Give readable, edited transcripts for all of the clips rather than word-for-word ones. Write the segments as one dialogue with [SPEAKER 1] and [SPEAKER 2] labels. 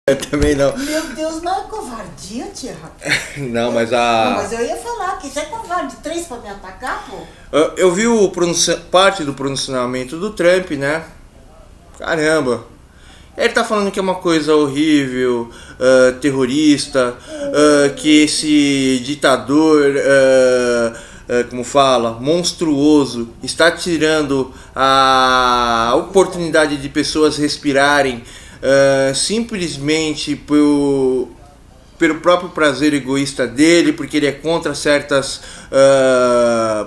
[SPEAKER 1] Eu também não.
[SPEAKER 2] Meu Deus, não é covardia, tia?
[SPEAKER 1] Não, mas
[SPEAKER 2] Não, mas eu ia falar que isso é covarde. 3 pra me atacar, pô?
[SPEAKER 1] Eu vi parte do pronunciamento do Trump, né? Caramba. Ele tá falando que é uma coisa horrível, terrorista, que esse ditador, como fala, monstruoso, está tirando a oportunidade de pessoas respirarem simplesmente pelo próprio prazer egoísta dele, porque ele é contra certas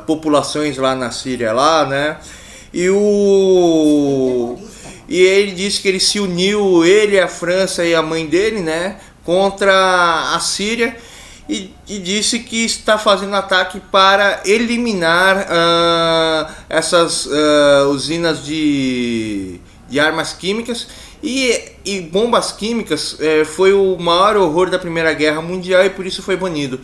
[SPEAKER 1] populações lá na Síria, lá, né? E ele disse que ele se uniu, ele, a França e a mãe dele, né, contra a Síria, e disse que está fazendo ataque para eliminar essas usinas de armas químicas e bombas químicas. Foi o maior horror da Primeira Guerra Mundial e por isso foi banido.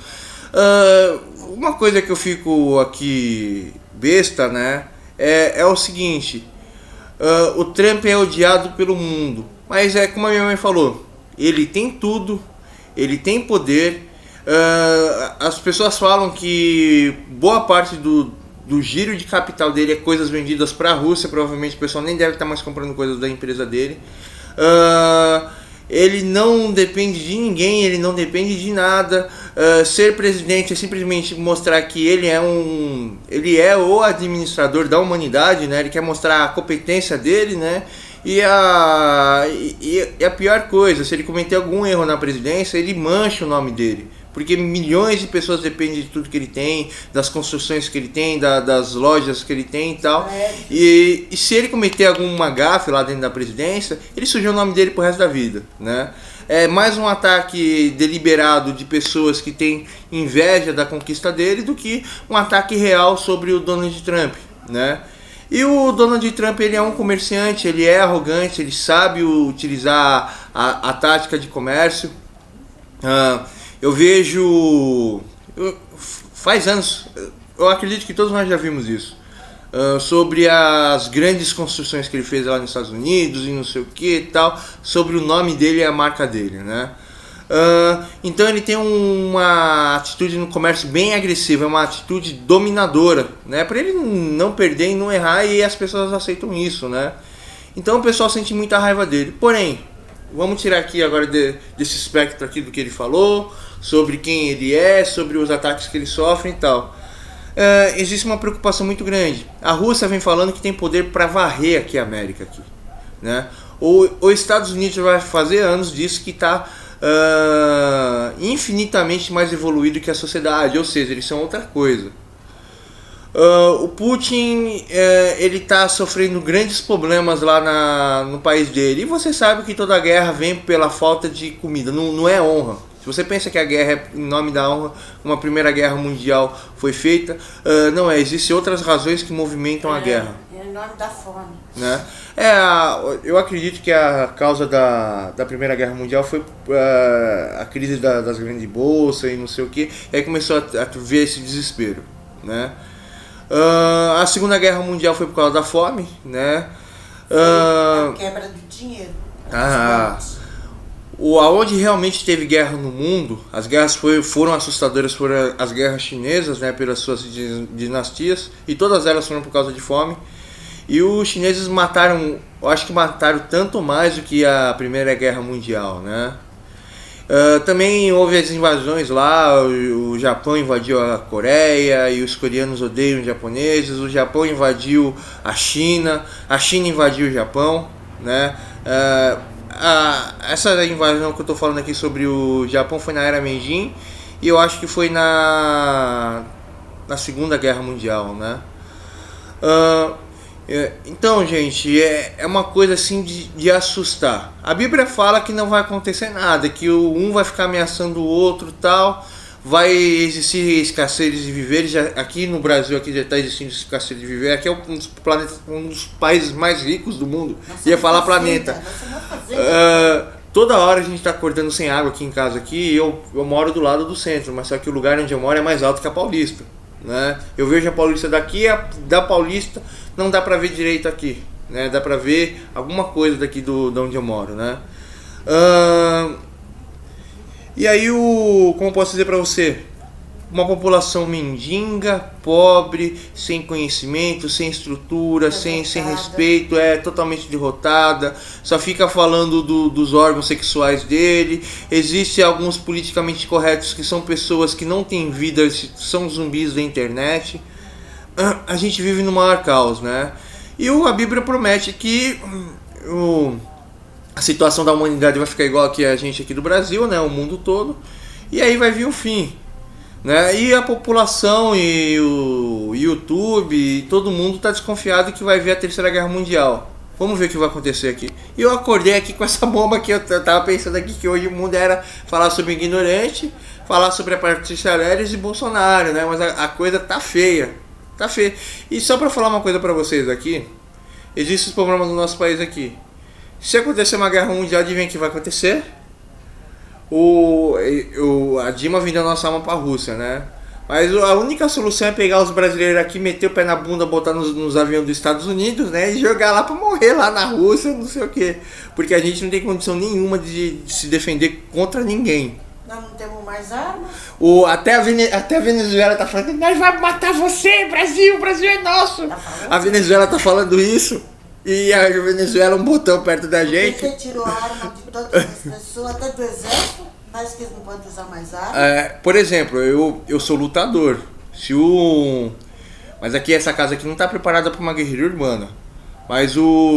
[SPEAKER 1] Uma coisa que eu fico aqui besta, né, é o seguinte: o Trump é odiado pelo mundo, mas é como a minha mãe falou, ele tem tudo, ele tem poder. As pessoas falam que boa parte do giro de capital dele é coisas vendidas para a Rússia. Provavelmente o pessoal nem deve estar mais comprando coisas da empresa dele. Ele não depende de ninguém, ele não depende de nada. Ser presidente é simplesmente mostrar que ele é o administrador da humanidade, né? Ele quer mostrar a competência dele, né? E a pior coisa, se ele cometer algum erro na presidência, ele mancha o nome dele, porque milhões de pessoas dependem de tudo que ele tem, das construções que ele tem, das lojas que ele tem e tal. E se ele cometer alguma gafe lá dentro da presidência, ele sujou o nome dele pro resto da vida, né? É mais um ataque deliberado de pessoas que têm inveja da conquista dele do que um ataque real sobre o Donald Trump, né? E o Donald Trump, ele é um comerciante, ele é arrogante, ele sabe utilizar a tática de comércio. Eu vejo, faz anos, eu acredito que todos nós já vimos isso, sobre as grandes construções que ele fez lá nos Estados Unidos e não sei o que e tal, sobre o nome dele e a marca dele, né? Então ele tem uma atitude no comércio bem agressiva, é uma atitude dominadora, né? Para ele não perder e não errar, e as pessoas aceitam isso, né? Então o pessoal sente muita raiva dele. Porém, vamos tirar aqui agora desse espectro aqui do que ele falou, sobre quem ele é, sobre os ataques que ele sofre e tal. Existe uma preocupação muito grande. A Rússia vem falando que tem poder para varrer aqui a América, aqui, né? Os Estados Unidos vai fazer anos disso, que está infinitamente mais evoluído que a sociedade, ou seja, eles são outra coisa. O Putin, ele está sofrendo grandes problemas lá no país dele, e você sabe que toda guerra vem pela falta de comida, não é honra. Se você pensa que a guerra é em nome da honra, uma Primeira Guerra Mundial foi feita, não é, existem outras razões que movimentam a guerra.
[SPEAKER 2] É em nome da fome,
[SPEAKER 1] né? Eu acredito que a causa da Primeira Guerra Mundial foi a crise das grandes bolsas e não sei o que, e aí começou a ver esse desespero, né? A Segunda Guerra Mundial foi por causa da fome, né?
[SPEAKER 2] a quebra do dinheiro.
[SPEAKER 1] Aonde realmente teve guerra no mundo, as guerras foram assustadoras, foram as guerras chinesas, né, pelas suas dinastias, e todas elas foram por causa de fome. E os chineses mataram, eu acho que mataram tanto mais do que a Primeira Guerra Mundial, né? Também houve as invasões lá, o Japão invadiu a Coreia e os coreanos odeiam os japoneses, o Japão invadiu a China invadiu o Japão, né? Essa invasão que eu estou falando aqui sobre o Japão foi na era Meiji, e eu acho que foi na Segunda Guerra Mundial, né? Então, gente, é uma coisa assim de assustar. A Bíblia fala que não vai acontecer nada, que um vai ficar ameaçando o outro, tal, vai existir escassez de víveres. Aqui no Brasil aqui já está existindo escassez de víveres. Aqui é um dos países mais ricos do mundo. Ia falar planeta. Toda hora a gente está acordando sem água aqui em casa. Aqui eu moro do lado do centro, mas só que o lugar onde eu moro é mais alto que a Paulista, né? Eu vejo a Paulista daqui, da Paulista não dá pra ver direito aqui, né? Dá pra ver alguma coisa daqui de onde eu moro, né? E aí como eu posso dizer pra você? Uma população mendiga, pobre, sem conhecimento, sem estrutura, sem respeito, totalmente derrotada, só fica falando dos órgãos sexuais dele. Existem alguns politicamente corretos que são pessoas que não têm vida, são zumbis da internet. A gente vive no maior caos, né? E a Bíblia promete que a situação da humanidade vai ficar igual aqui a gente aqui do Brasil, né? O mundo todo. E aí vai vir o fim. Né? E a população e o YouTube e todo mundo está desconfiado que vai vir a Terceira Guerra Mundial. Vamos ver o que vai acontecer aqui. E eu acordei aqui com essa bomba que eu tava pensando aqui, que hoje o mundo era falar sobre ignorante, falar sobre a Patrícia Leles e Bolsonaro, né? Mas a coisa tá feia. Tá feia. E só para falar uma coisa para vocês aqui, existe esse problema no nosso país aqui. Se acontecer uma guerra mundial, adivinha o que vai acontecer? A Dilma vendeu nossa alma pra Rússia, né? Mas a única solução é pegar os brasileiros aqui, meter o pé na bunda, botar nos aviões dos Estados Unidos, né? E jogar lá pra morrer lá na Rússia, não sei o quê. Porque a gente não tem condição nenhuma de se defender contra ninguém.
[SPEAKER 2] Nós não temos mais armas.
[SPEAKER 1] Até a Venezuela tá falando, nós vamos matar você, Brasil, o Brasil é nosso.
[SPEAKER 2] Tá falando?
[SPEAKER 1] A Venezuela tá falando isso. E a Venezuela é um botão perto da gente.
[SPEAKER 2] Você tirou a arma de todas as pessoas, até do exército, mas que eles não podem usar mais arma.
[SPEAKER 1] Por exemplo, eu sou lutador. Mas aqui essa casa aqui não tá preparada para uma guerrilha urbana. Mas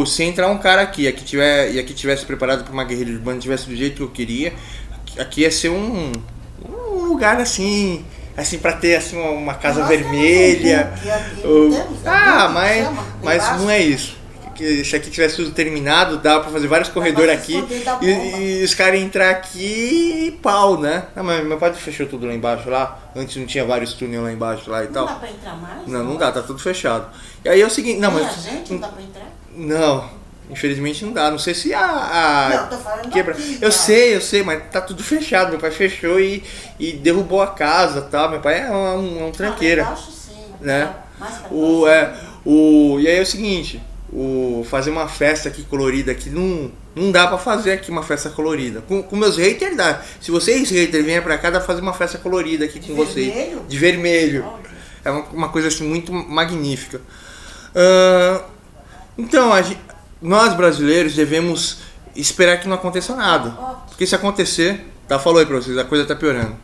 [SPEAKER 1] se entrar um cara aqui, aqui tivesse preparado para uma guerrilha urbana, tivesse do jeito que eu queria, aqui ia ser um lugar assim para ter assim uma casa vermelha. Mas não é isso. Se aqui tivesse tudo terminado, dava pra fazer vários corredores aqui e os caras entrar aqui e pau, né? Não, mas meu pai fechou tudo lá embaixo lá. Antes não tinha vários túneis lá embaixo lá e tal.
[SPEAKER 2] Não dá pra entrar mais?
[SPEAKER 1] Não dá, tá tudo fechado. E aí é o seguinte, não,
[SPEAKER 2] E
[SPEAKER 1] mas.
[SPEAKER 2] a gente não dá pra entrar?
[SPEAKER 1] Não, infelizmente não dá. Não sei se
[SPEAKER 2] Não, tô falando
[SPEAKER 1] quebra.
[SPEAKER 2] daqui,
[SPEAKER 1] Eu
[SPEAKER 2] tá?
[SPEAKER 1] sei, mas tá tudo fechado. Meu pai fechou e derrubou a casa e tal. Meu pai é um tranqueira.
[SPEAKER 2] Eu acho sim.
[SPEAKER 1] Né?
[SPEAKER 2] Mais pra
[SPEAKER 1] E aí é o seguinte. Fazer uma festa aqui colorida aqui não dá pra fazer aqui uma festa colorida. Com meus haters dá. Se vocês haters venham pra cá, dá pra fazer uma festa colorida aqui com vocês.
[SPEAKER 2] Vermelho?
[SPEAKER 1] De vermelho. É uma coisa assim muito magnífica. Então, nós brasileiros devemos esperar que não aconteça nada. Porque se acontecer, falou aí pra vocês, a coisa tá piorando.